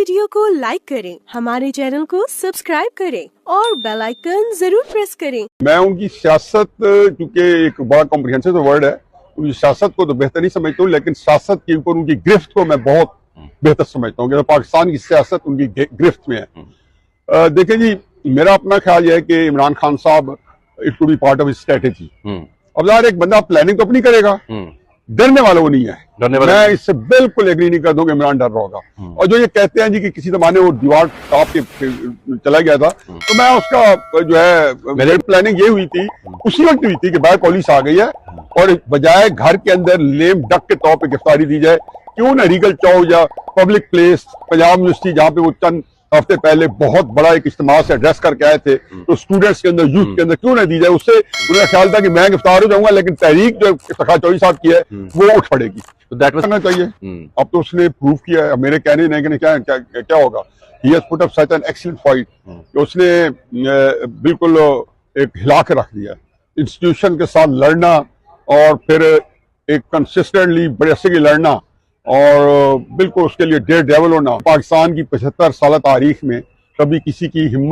Video को like करें, हमारे चैनल को सब्सक्राइब करें और बेल आइकन जरूर प्रेस करें। मैं उनकी सियासत, क्योंकि एक बड़ा कॉम्प्रिहेंसिव वर्ड है, उनकी सियासत को तो बेहतर नहीं समझता हूँ, लेकिन सियासत के ऊपर उनकी गिरफ्त को मैं बहुत बेहतर समझता हूँ कि पाकिस्तान की सियासत उनकी गिरफ्त में है। देखें जी, मेरा अपना ख्याल यह है कि इमरान खान साहब it could be part of strategy. अब यार एक बंदा प्लानिंग तो अपनी करेगा, डरने वाला वो नहीं है। मैं इससे बिल्कुल एग्री नहीं कर दूं कि इमरान डर रहा होगा। और जो ये कहते हैं जी कि किसी जमाने वो दीवार टॉप के चला गया था, तो मैं उसका जो है मेरी प्लानिंग ये हुई थी, उसी वक्त हुई थी कि बाहर पुलिस आ गई है और बजाय घर के अंदर लेम डक के तौर पर गिरफ्तारी दी जाए, क्यों ना रीगल चौक या पब्लिक प्लेस पंजाब यूनिवर्सिटी जहाँ पे वो चंद हफ्ते पहले बहुत बड़ा एक इज्तिमा से एड्रेस करके आए थे, तो स्टूडेंट्स के अंदर, यूथ के अंदर क्यों ना दी जाए। उससे उनका ख्याल था कि मैं गिरफ्तार हो जाऊंगा, लेकिन तहरीक जो इफ्तिखार चौधरी साहब की है वो उठ पड़ेगी, तो दैट करना चाहिए। अब तो उसने प्रूव किया है। मेरे कहने नहीं कि क्या होगा, he has put up such an excellent fight कि उसने बिल्कुल एक हिला के रख दिया इंस्टीट्यूशन के साथ लड़ना, और फिर एक कंसिस्टेंटली बड़े से लड़ना, और बिल्कुल उसके लिए डेयर डेविल होना। पाकिस्तान की 75 साल तारीख में कभी किसी की हिम्मत